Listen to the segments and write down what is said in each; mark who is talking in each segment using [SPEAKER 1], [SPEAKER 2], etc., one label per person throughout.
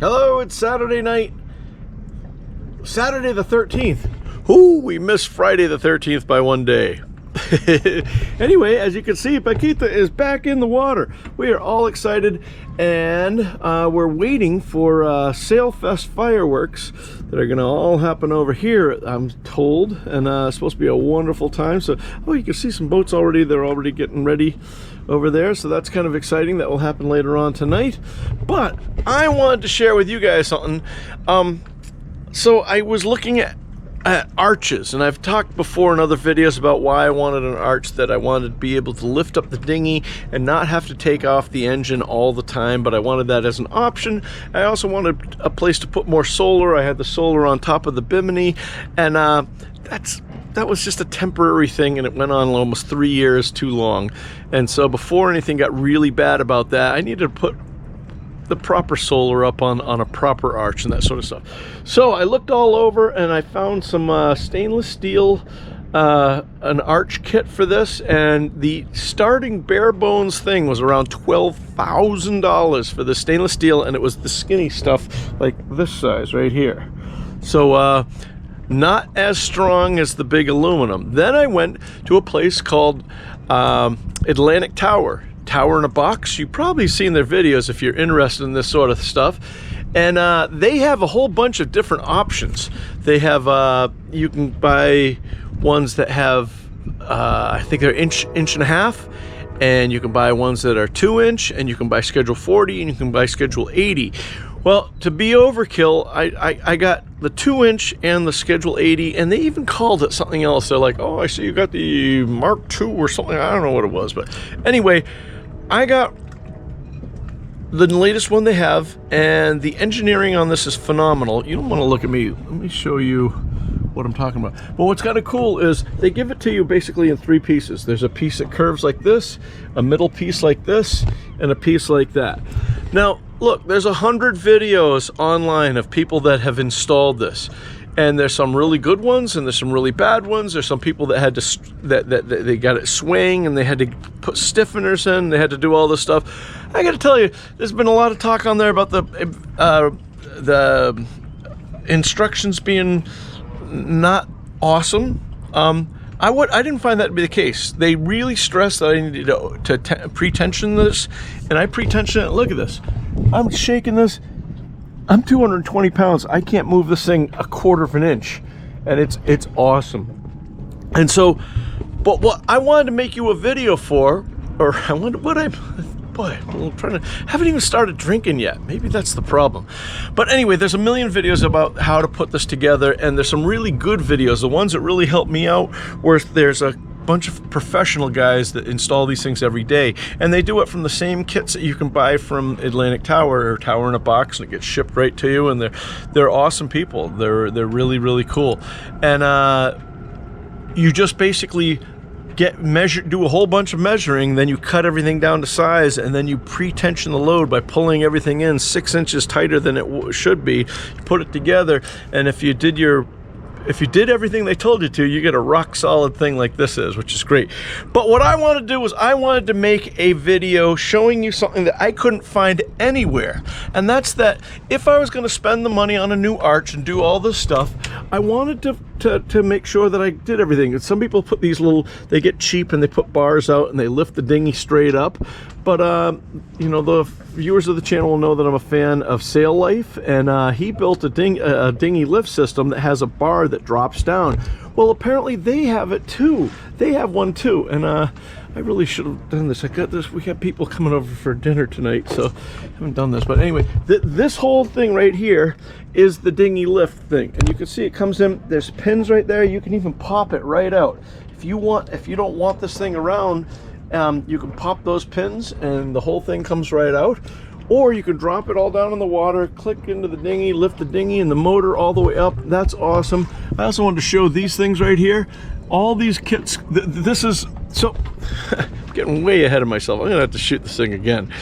[SPEAKER 1] Hello, it's Saturday night. Saturday the 13th. Ooh, we missed Friday the 13th by one day. Anyway, as you can see, Paquita is back in the water. We are all excited, and we're waiting for Sailfest fireworks that are gonna all happen over here, I'm told, and it's supposed to be a wonderful time. So, oh, you can see some boats already. They're already getting ready over there, so that's kind of exciting. That will happen later on tonight. But I wanted to share with you guys something. So I was looking at arches, and I've talked before in other videos about why I wanted an arch, that I wanted to be able to lift up the dinghy and not have to take off the engine all the time, but I wanted that as an option. I also wanted a place to put more solar. I had the solar on top of the bimini, and that was just a temporary thing, and it went on almost 3 years too long. And so before anything got really bad about that, I needed to put the proper solar up on a proper arch and that sort of stuff. So I looked all over, and I found some stainless steel, an arch kit for this, and the starting bare bones thing was around $12,000 for the stainless steel, and it was the skinny stuff like this size right here. So not as strong as the big aluminum. Then I went to a place called Atlantic Tower in a Box. You've probably seen their videos if you're interested in this sort of stuff. And they have a whole bunch of different options. They have, you can buy ones that have, I think they're inch and a half, and you can buy ones that are 2 inch, and you can buy schedule 40, and you can buy schedule 80. Well, to be overkill, I got the 2 inch and the schedule 80, and they even called it something else. They're like, oh, I see you got the Mark II or something. I don't know what it was, but anyway, I got the latest one they have, and the engineering on this is phenomenal. You don't want to look at me. Let me show you what I'm talking about. But what's kind of cool is they give it to you basically in 3 pieces. There's a piece that curves like this, a middle piece like this, and a piece like that. Now, look, there's 100 videos online of people that have installed this. And there's some really good ones, and there's some really bad ones. There's some people that had to that they got it swaying, and they had to put stiffeners in. They had to do all this stuff. I got to tell you, there's been a lot of talk on there about the instructions being not awesome. I didn't find that to be the case. They really stressed that I needed to pre-tension this, and I pre-tension it. Look at this. I'm shaking this. I'm 220 pounds. I can't move this thing a quarter of an inch, and it's awesome. And so, but what I wanted to make you a video for, or I wonder what I'm trying to, haven't even started drinking yet. Maybe that's the problem. But anyway, there's a million videos about how to put this together, and there's some really good videos. The ones that really helped me out, where there's a bunch of professional guys that install these things every day, and they do it from the same kits that you can buy from Atlantic Tower or Tower in a Box, and it gets shipped right to you. And they're awesome people. They're really cool. And you just basically do a whole bunch of measuring, then you cut everything down to size, and then you pre-tension the load by pulling everything in 6 inches tighter than it should be. You put it together, and if you did everything they told you to, you get a rock solid thing like this is, which is great. But what I wanted to do was I wanted to make a video showing you something that I couldn't find anywhere. And that's that if I was going to spend the money on a new arch and do all this stuff, I wanted to make sure that I did everything. And some people put these they get cheap and they put bars out and they lift the dinghy straight up. But you know, the viewers of the channel will know that I'm a fan of Sail Life, and he built a dinghy lift system that has a bar that drops down. Well, apparently they have it too. They have one too, and I really should have done this. I got this. We got people coming over for dinner tonight, so I haven't done this. But anyway, this whole thing right here is the dinghy lift thing, and you can see it comes in. There's pins right there. You can even pop it right out if you don't want this thing around. You can pop those pins and the whole thing comes right out, or you can drop it all down in the water, click into the dinghy, lift the dinghy and the motor all the way up. That's awesome. I also wanted to show these things right here. All these kits, this is, so I'm getting way ahead of myself. I'm gonna have to shoot this thing again.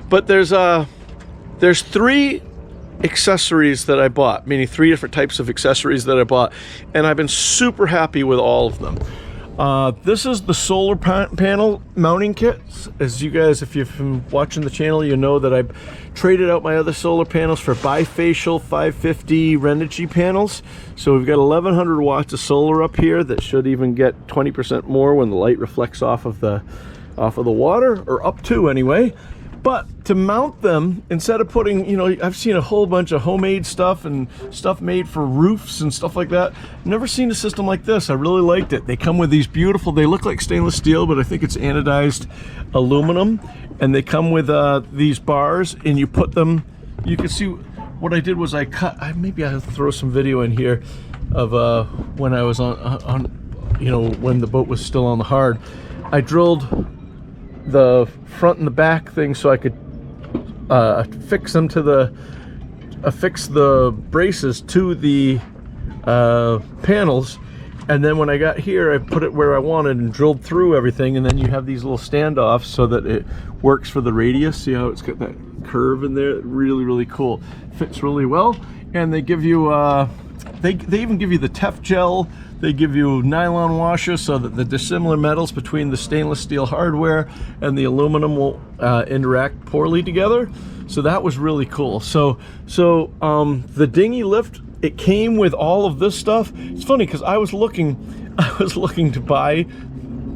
[SPEAKER 1] But there's 3 accessories that I bought, meaning 3 different types of accessories that I bought, and I've been super happy with all of them. This is the solar panel mounting kit. As you guys, if you've been watching the channel, you know that I've traded out my other solar panels for bifacial 550 Renogy panels. So we've got 1100 watts of solar up here that should even get 20% more when the light reflects off of the water, or up to anyway. But to mount them, instead of putting, you know, I've seen a whole bunch of homemade stuff and stuff made for roofs and stuff like that. Never seen a system like this. I really liked it. They come with these beautiful, they look like stainless steel, but I think it's anodized aluminum. And they come with these bars, and you put them, you can see what I did was I cut, maybe I'll throw some video in here of when I was on, you know, when the boat was still on the hard. I drilled the front and the back thing so I could affix them to the affix the braces to the panels, and then when I got here I put it where I wanted and drilled through everything, and then you have these little standoffs so that it works for the radius. See how it's got that curve in there? Really cool, fits really well. And they give you they even give you the Tef gel. They give you nylon washers so that the dissimilar metals between the stainless steel hardware and the aluminum won't interact poorly together. So that was really cool. So the Dinghy Lift, it came with all of this stuff. It's funny because I was looking to buy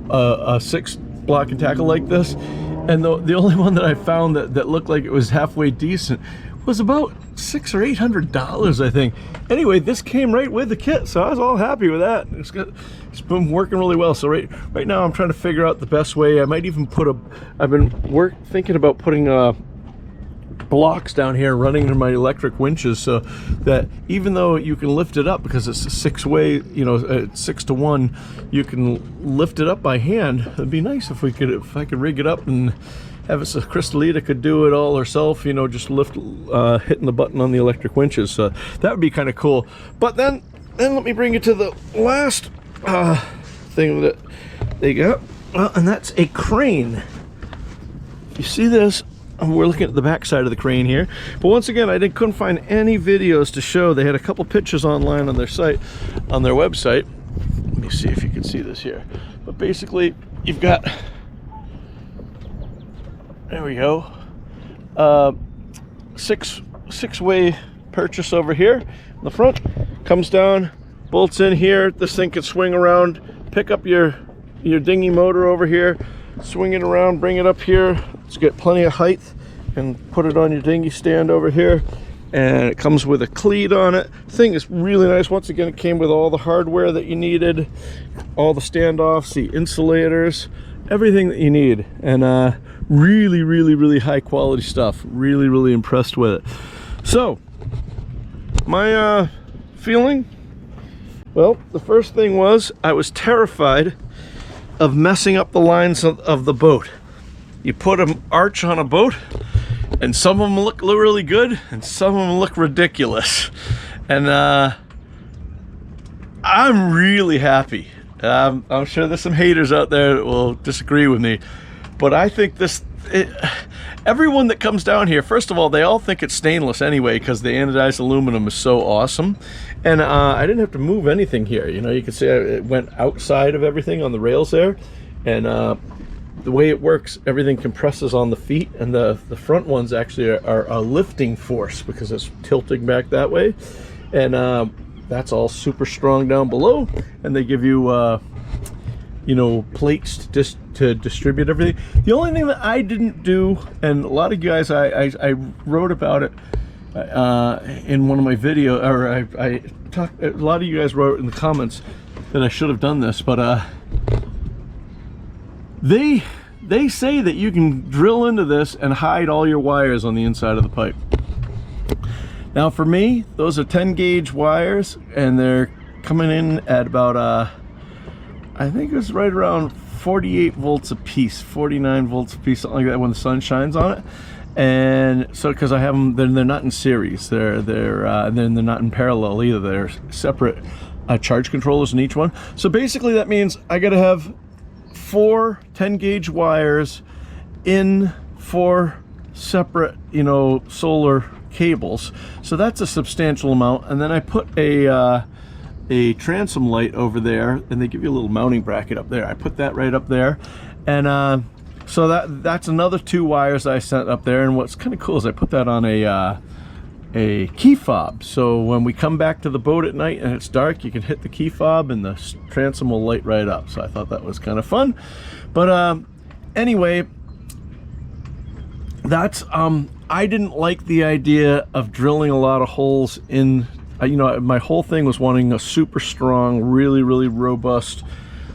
[SPEAKER 1] a 6 block and tackle like this, and the only one that I found that looked like it was halfway decent was about $600 or $800, I think. Anyway, this came right with the kit, so I was all happy with that. It's been working really well. So right now I'm trying to figure out the best way. I might even put I've been thinking about putting blocks down here running to my electric winches, so that even though you can lift it up because it's a 6-way, you know, 6-to-1, you can lift it up by hand. It'd be nice if I could rig it up and have it so Crystalita could do it all herself, you know, just hitting the button on the electric winches. So that would be kind of cool. But then let me bring you to the last thing that they got, and that's a crane. You see this? We're looking at the back side of the crane here, but once again I couldn't find any videos to show. They had a couple pictures online on their site, on their website. Let me see if you can see this here. But basically you've got, there we go, six-way purchase over here in the front. Comes down, bolts in here. This thing can swing around, pick up your dinghy motor over here, swing it around, bring it up here. It's got plenty of height, and put it on your dinghy stand over here. And it comes with a cleat on it. The thing is really nice. Once again, it came with all the hardware that you needed, all the standoffs, the insulators, everything that you need. And really high quality stuff. Really impressed with it. So my feeling, well, the first thing was I was terrified of messing up the lines of the boat. You put an arch on a boat, and some of them look really good, and some of them look ridiculous. And I'm really happy. I'm sure there's some haters out there that will disagree with me, but I think everyone that comes down here, first of all, they all think it's stainless anyway because the anodized aluminum is so awesome. And I didn't have to move anything here. You know, you can see it went outside of everything on the rails there, and the way it works, everything compresses on the feet, and the front ones actually are a lifting force because it's tilting back that way. And that's all super strong down below, and they give you you know, plates to distribute everything. The only thing that I didn't do, and a lot of you guys, I wrote about it in one of my videos, or I talked, a lot of you guys wrote in the comments that I should have done this, but they say that you can drill into this and hide all your wires on the inside of the pipe. Now for me, those are 10 gauge wires, and they're coming in at about I think it was right around 48 volts a piece, 49 volts a piece, something like that, when the sun shines on it. And so because I have them, they're not in series, then they're not in parallel either. They're separate charge controllers in each one. So basically that means I gotta have 4 10 gauge wires in 4 separate, you know, solar cables. So that's a substantial amount. And then I put a a transom light over there, and they give you a little mounting bracket up there. I put that right up there, and so that's another 2 wires I sent up there. And what's kind of cool is I put that on a key fob, so when we come back to the boat at night and it's dark, you can hit the key fob and the transom will light right up. So I thought that was kind of fun. But anyway, that's I didn't like the idea of drilling a lot of holes in, you know, my whole thing was wanting a super strong, really robust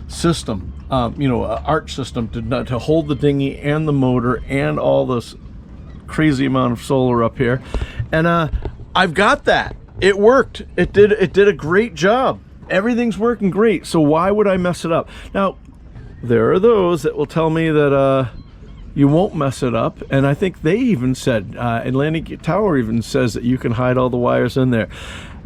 [SPEAKER 1] system, you know, arch system to hold the dinghy and the motor and all this crazy amount of solar up here. And I've got that. It worked. It did a great job. Everything's working great. So why would I mess it up? Now, there are those that will tell me that you won't mess it up, and I think they even said, Atlantic Tower even says that you can hide all the wires in there.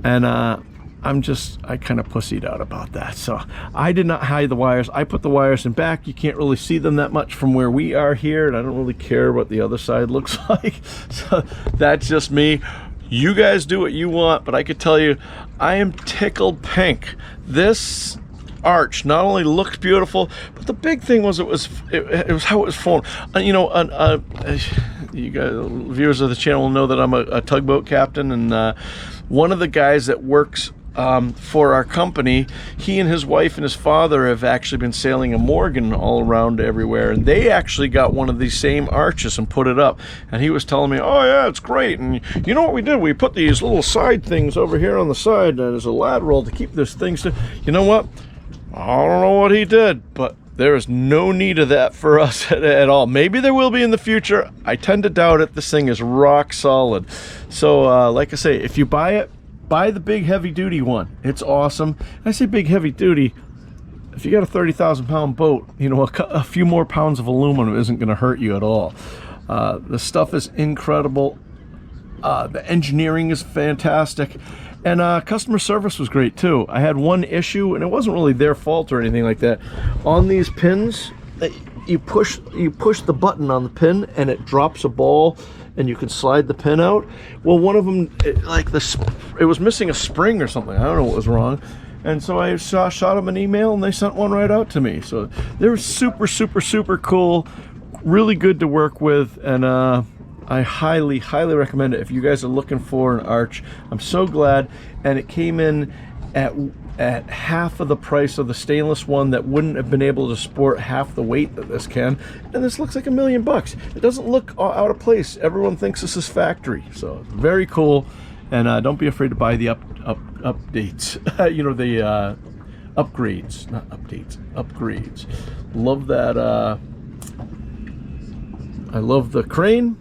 [SPEAKER 1] And I kind of pussied out about that. So I did not hide the wires. I put the wires in back. You can't really see them that much from where we are here, and I don't really care what the other side looks like. So that's just me. You guys do what you want, but I could tell you, I am tickled pink. This arch not only looked beautiful, but the big thing was it was how it was formed. You know, you guys, viewers of the channel, will know that I'm a tugboat captain, and one of the guys that works for our company, he and his wife and his father have actually been sailing a Morgan all around everywhere, and they actually got one of these same arches and put it up. And he was telling me, oh yeah, it's great. And you know what we did? We put these little side things over here on the side as a lateral to keep this thing still. You know what? I don't know what he did, but there is no need of that for us at all. Maybe there will be in the future. I tend to doubt it. This thing is rock solid. So like I say, if you buy it, buy the big heavy duty one. It's awesome. I say big heavy duty, if you got a 30,000 pound boat, you know, a few more pounds of aluminum isn't going to hurt you at all. The stuff is incredible. The engineering is fantastic. And customer service was great too. I had one issue, and it wasn't really their fault or anything like that. On these pins, you push the button on the pin and it drops a ball, and you can slide the pin out. Well, one of them, it was missing a spring or something. I don't know what was wrong. And so I shot them an email, and they sent one right out to me. So they were super cool, really good to work with, and I highly recommend it if you guys are looking for an arch. I'm so glad. And it came in at half of the price of the stainless one that wouldn't have been able to support half the weight that this can. And this looks like $1 million. It doesn't look out of place. Everyone thinks this is factory. So very cool. And don't be afraid to buy the updates. You know, the upgrades, not updates, upgrades. Love that. I love the crane.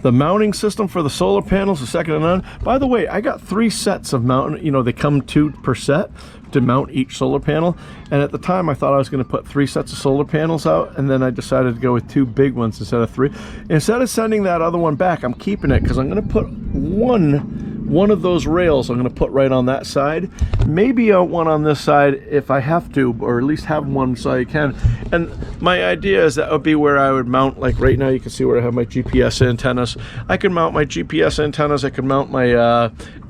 [SPEAKER 1] The mounting system for the solar panels is second to none. By the way, I got 3 sets of mounting. You know, they come 2 per set to mount each solar panel. And at the time, I thought I was going to put 3 sets of solar panels out, and then I decided to go with 2 big ones instead of 3. Instead of sending that other one back, I'm keeping it because I'm going to put one of those rails. I'm going to put right on that side. Maybe one on this side if I have to, or at least have one so I can. And my idea is that would be where I would mount, like right now you can see where I have my GPS antennas. I can mount my GPS antennas. I can mount my,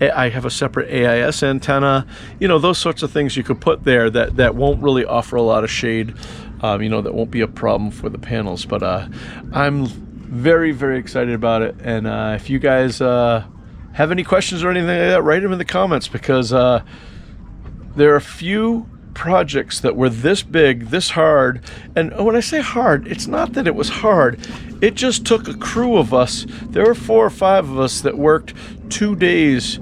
[SPEAKER 1] I have a separate AIS antenna. You know, those sorts of things you could put there that won't really offer a lot of shade. You know, that won't be a problem for the panels. But I'm very excited about it. And if you guys have any questions or anything like that, write them in the comments, because there are a few projects that were this big, this hard. And when I say hard, it's not that it was hard. It just took a crew of us. There were 4 or 5 of us that worked 2 days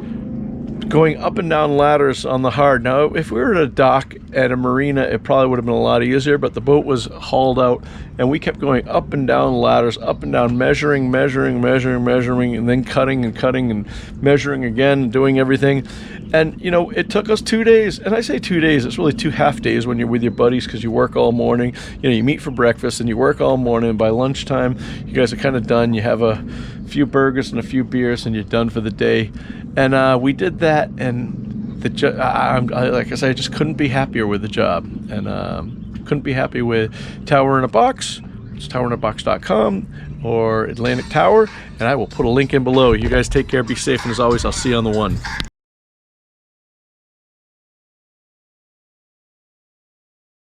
[SPEAKER 1] going up and down ladders on the hard. Now, if we were at a dock at a marina, it probably would have been a lot easier, but the boat was hauled out, and we kept going up and down ladders, up and down, measuring, and then cutting and measuring again, and doing everything. And, you know, it took us 2 days. And I say 2 days, it's really 2 half days when you're with your buddies, because you work all morning. You know, you meet for breakfast, and you work all morning, and by lunchtime, you guys are kind of done. You have a few burgers and a few beers, and you're done for the day. And we did that, and like I said, I just couldn't be happier with the job, and couldn't be happy with Tower in a Box. It's towerinAbox.com or Atlantic Tower, and I will put a link in below. You guys take care, be safe, and as always, I'll see you on the one.